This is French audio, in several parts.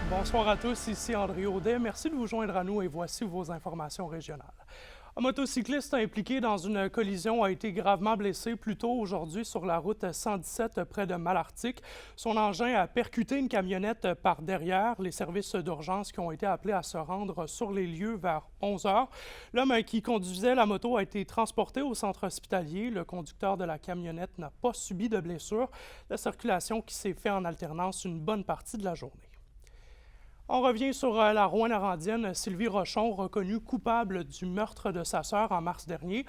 Bonsoir à tous, ici André Audet. Merci de vous joindre à nous et voici vos informations régionales. Un motocycliste impliqué dans une collision a été gravement blessé plus tôt aujourd'hui sur la route 117 près de Malartic. Son engin a percuté une camionnette par derrière. Les services d'urgence qui ont été appelés à se rendre sur les lieux vers 11 heures. L'homme qui conduisait la moto a été transporté au centre hospitalier. Le conducteur de la camionnette n'a pas subi de blessures. La circulation qui s'est faite en alternance une bonne partie de la journée. On revient sur la Rouyn-Norandienne, Sylvie Rochon, reconnue coupable du meurtre de sa sœur en mars dernier.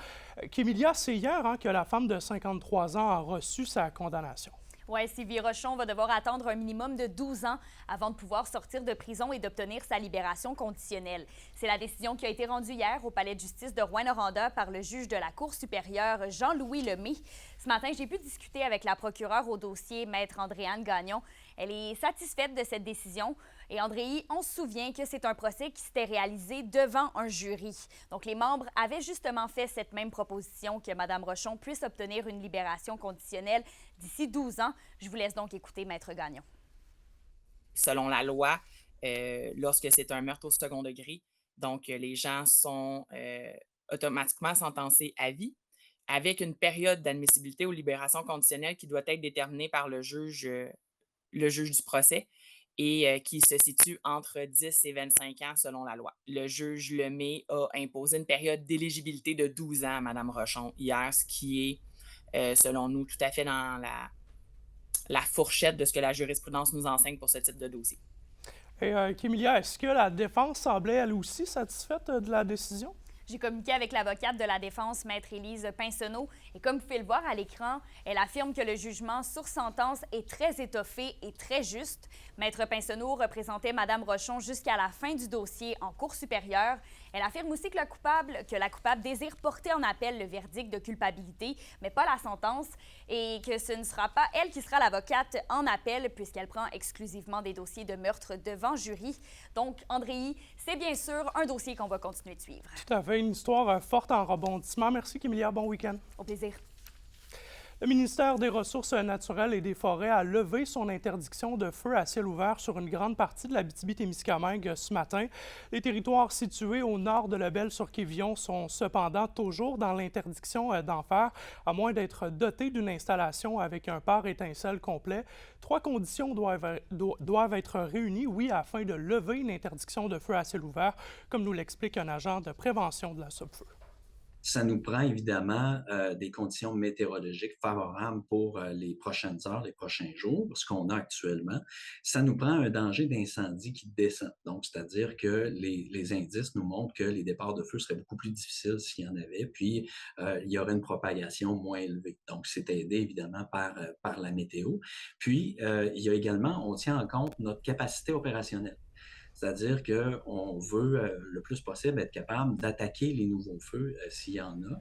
Kémilia, c'est hier que la femme de 53 ans a reçu sa condamnation. Oui, Sylvie Rochon va devoir attendre un minimum de 12 ans avant de pouvoir sortir de prison et d'obtenir sa libération conditionnelle. C'est la décision qui a été rendue hier au palais de justice de Rouyn-Noranda par le juge de la Cour supérieure, Jean-Louis Lemay. Ce matin, j'ai pu discuter avec la procureure au dossier, Maître Andréane Gagnon. Elle est satisfaite de cette décision. Et Andréi, on se souvient que c'est un procès qui s'était réalisé devant un jury. Donc, les membres avaient justement fait cette même proposition que Mme Rochon puisse obtenir une libération conditionnelle d'ici 12 ans. Je vous laisse donc écouter Maître Gagnon. Selon la loi, lorsque c'est un meurtre au second degré, donc les gens sont automatiquement sentencés à vie avec une période d'admissibilité aux libérations conditionnelles qui doit être déterminée par le juge du procès et qui se situe entre 10 et 25 ans selon la loi. Le juge Lemay a imposé une période d'éligibilité de 12 ans à Mme Rochon hier, ce qui est, selon nous, tout à fait dans la fourchette de ce que la jurisprudence nous enseigne pour ce type de dossier. Et Kémilia, est-ce que la défense semblait elle aussi satisfaite de la décision? J'ai communiqué avec l'avocate de la défense, Maître Élise Pinsonneau, et comme vous pouvez le voir à l'écran, elle affirme que le jugement sur sentence est très étoffé et très juste. Maître Pinsonneau représentait Mme Rochon jusqu'à la fin du dossier en Cour supérieure. Elle affirme aussi que la coupable désire porter en appel le verdict de culpabilité, mais pas la sentence, et que ce ne sera pas elle qui sera l'avocate en appel puisqu'elle prend exclusivement des dossiers de meurtre devant jury. Donc, Andréi, c'est bien sûr un dossier qu'on va continuer de suivre. Tout à fait, une histoire forte en rebondissement. Merci, Kémilia. Bon week-end. Au plaisir. Le ministère des Ressources naturelles et des Forêts a levé son interdiction de feu à ciel ouvert sur une grande partie de l'Abitibi-Témiscamingue ce matin. Les territoires situés au nord de Lebel-sur-Quévillon sont cependant toujours dans l'interdiction d'en faire, à moins d'être dotés d'une installation avec un pare étincelle complet. Trois conditions doivent être réunies, oui, afin de lever une interdiction de feu à ciel ouvert, comme nous l'explique un agent de prévention de la SOPFEU. Ça nous prend évidemment des conditions météorologiques favorables pour les prochaines heures, les prochains jours, ce qu'on a actuellement. Ça nous prend un danger d'incendie qui descend. Donc, c'est-à-dire que les indices nous montrent que les départs de feu seraient beaucoup plus difficiles s'il y en avait, puis il y aurait une propagation moins élevée. Donc, c'est aidé évidemment par la météo. Puis, il y a également, on tient en compte notre capacité opérationnelle. C'est-à-dire qu'on veut le plus possible être capable d'attaquer les nouveaux feux s'il y en a.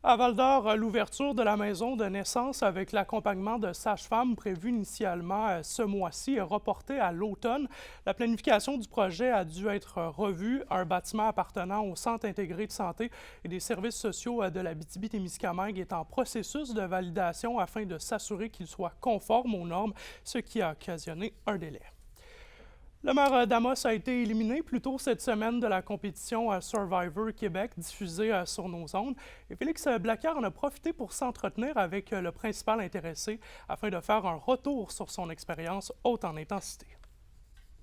À Val-d'Or, l'ouverture de la maison de naissance avec l'accompagnement de sages-femmes prévue initialement ce mois-ci est reportée à l'automne. La planification du projet a dû être revue. Un bâtiment appartenant au Centre intégré de santé et des services sociaux de l'Abitibi-Témiscamingue est en processus de validation afin de s'assurer qu'il soit conforme aux normes, ce qui a occasionné un délai. Le maire d'Amos a été éliminé plus tôt cette semaine de la compétition Survivor Québec diffusée sur nos ondes. Et Félix Blacquart en a profité pour s'entretenir avec le principal intéressé afin de faire un retour sur son expérience haute en intensité.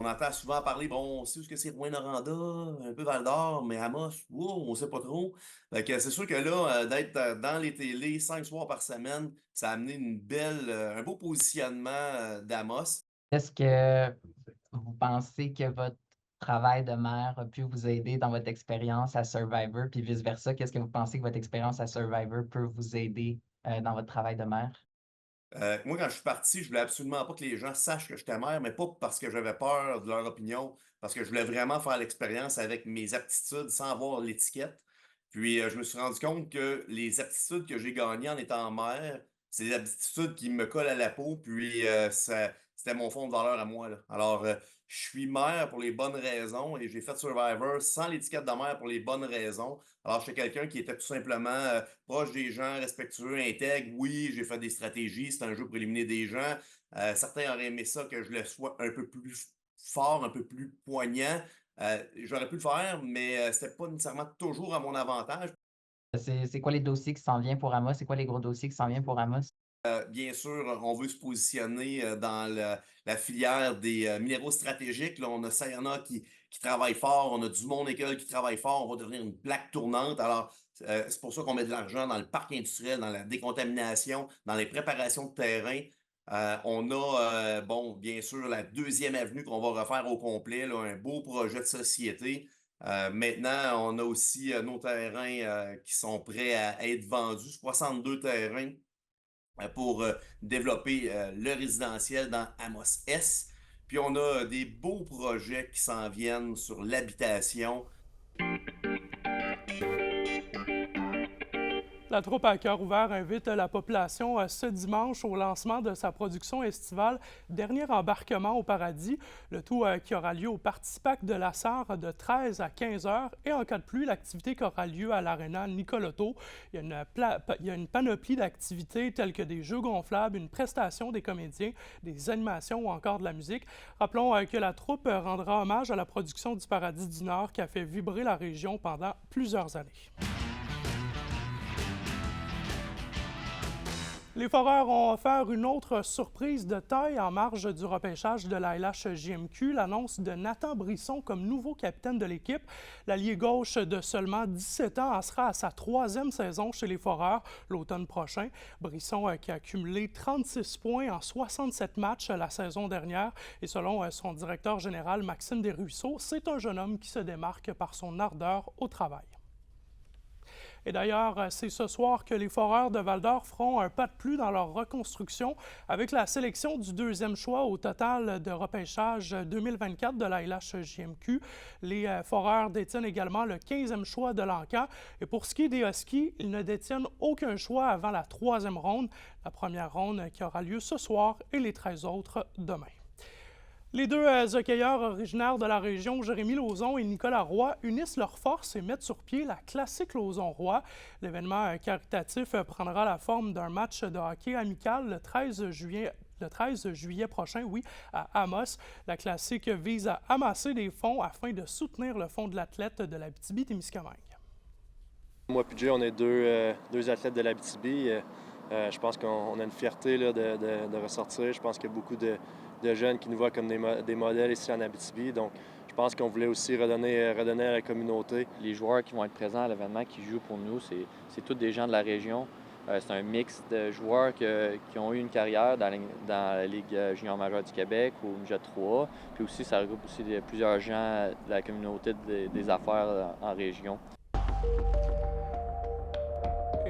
On entend souvent parler, bon, on sait où est-ce que c'est Rouyn-Noranda, un peu Val-d'Or, mais Amos, wow, on sait pas trop. Fait que c'est sûr que là, d'être dans les télés 5 soirs par semaine, ça a amené un beau positionnement d'Amos. Est-ce que vous pensez que votre travail de maire a pu vous aider dans votre expérience à Survivor, puis vice-versa? Qu'est-ce que vous pensez que votre expérience à Survivor peut vous aider dans votre travail de maire? Moi, quand je suis parti, je voulais absolument pas que les gens sachent que j'étais maire, mais pas parce que j'avais peur de leur opinion, parce que je voulais vraiment faire l'expérience avec mes aptitudes sans avoir l'étiquette. Puis, je me suis rendu compte que les aptitudes que j'ai gagnées en étant maire, c'est des aptitudes qui me collent à la peau, puis c'était mon fond de valeur à moi, là. Alors, je suis maire pour les bonnes raisons et j'ai fait Survivor sans l'étiquette de maire pour les bonnes raisons. Alors, j'étais quelqu'un qui était tout simplement proche des gens, respectueux, intègre. Oui, j'ai fait des stratégies, c'est un jeu pour éliminer des gens. Certains auraient aimé ça que je le sois un peu plus fort, un peu plus poignant. J'aurais pu le faire, mais c'était pas nécessairement toujours à mon avantage. C'est quoi les dossiers qui s'en viennent pour Amos? C'est quoi les gros dossiers qui s'en viennent pour Amos? Bien sûr, on veut se positionner dans la filière des minéraux stratégiques. Là, on a Sayona qui travaille fort, on a Dumont Nickel qui travaille fort, on va devenir une plaque tournante. Alors, c'est pour ça qu'on met de l'argent dans le parc industriel, dans la décontamination, dans les préparations de terrain. On a, bon, bien sûr, la deuxième avenue qu'on va refaire au complet, là, un beau projet de société. Maintenant, on a aussi nos terrains qui sont prêts à être vendus, 62 terrains pour développer le résidentiel dans Amos S. Puis on a des beaux projets qui s'en viennent sur l'habitation. La troupe à cœur ouvert invite la population ce dimanche au lancement de sa production estivale Dernier embarquement au paradis, le tout qui aura lieu au Participac de la Sarre de 13 à 15 heures. Et en cas de pluie, l'activité qui aura lieu à l'Arena Nicolotto. Il y a une panoplie d'activités telles que des jeux gonflables, une prestation des comédiens, des animations ou encore de la musique. Rappelons que la troupe rendra hommage à la production du Paradis du Nord qui a fait vibrer la région pendant plusieurs années. Les Foreurs ont offert une autre surprise de taille en marge du repêchage de la LHJMQ, l'annonce de Nathan Brisson comme nouveau capitaine de l'équipe. L'allié gauche de seulement 17 ans en sera à sa troisième saison chez les Foreurs l'automne prochain. Brisson qui a accumulé 36 points en 67 matchs la saison dernière et selon son directeur général Maxime Desruisseaux, c'est un jeune homme qui se démarque par son ardeur au travail. Et d'ailleurs, c'est ce soir que les Foreurs de Val-d'Or feront un pas de plus dans leur reconstruction avec la sélection du deuxième choix au total de repêchage 2024 de la LHJMQ. Les Foreurs détiennent également le 15e choix de l'encan. Et pour ce qui est des Huskies, ils ne détiennent aucun choix avant la troisième ronde, la première ronde qui aura lieu ce soir et les 13 autres demain. Les deux hockeyeurs originaires de la région, Jérémy Lauzon et Nicolas Roy, unissent leurs forces et mettent sur pied la classique Lauzon-Roy. L'événement caritatif prendra la forme d'un match de hockey amical le 13 juillet prochain, à Amos. La classique vise à amasser des fonds afin de soutenir le fonds de l'athlète de l'Abitibi-Témiscamingue. Moi et Jay, on est deux athlètes de l'Abitibi. Je pense qu'on a une fierté là, de ressortir. Je pense qu'il y a beaucoup de jeunes qui nous voient comme des modèles ici en Abitibi. Donc, je pense qu'on voulait aussi redonner à la communauté. Les joueurs qui vont être présents à l'événement, qui jouent pour nous, c'est tous des gens de la région. C'est un mix de joueurs qui ont eu une carrière dans la Ligue junior majeure du Québec ou Midget 3. Puis aussi, ça regroupe aussi plusieurs gens de la communauté des affaires en région.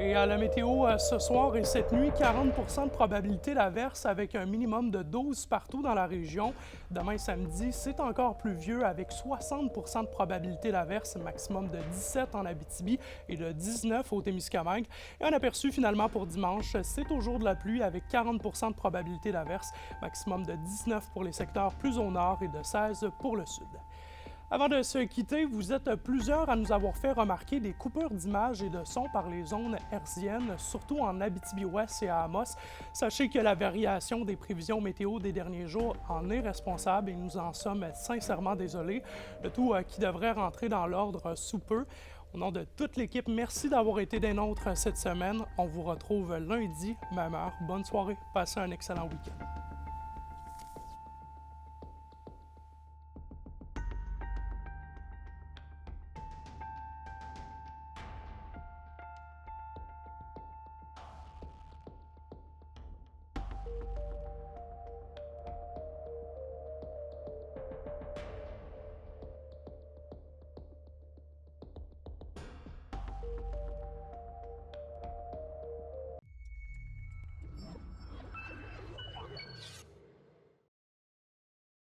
Et à la météo, ce soir et cette nuit, 40 % de probabilité d'averse avec un minimum de 12 partout dans la région. Demain samedi, c'est encore pluvieux avec 60 % de probabilité d'averse, maximum de 17 en Abitibi et de 19 au Témiscamingue. Et un aperçu finalement pour dimanche, c'est au jour de la pluie avec 40 % de probabilité d'averse, maximum de 19 pour les secteurs plus au nord et de 16 pour le sud. Avant de se quitter, vous êtes plusieurs à nous avoir fait remarquer des coupures d'images et de sons par les zones hertziennes, surtout en Abitibi-Ouest et à Amos. Sachez que la variation des prévisions météo des derniers jours en est responsable et nous en sommes sincèrement désolés. Le tout qui devrait rentrer dans l'ordre sous peu. Au nom de toute l'équipe, merci d'avoir été des nôtres cette semaine. On vous retrouve lundi, même heure. Bonne soirée. Passez un excellent week-end.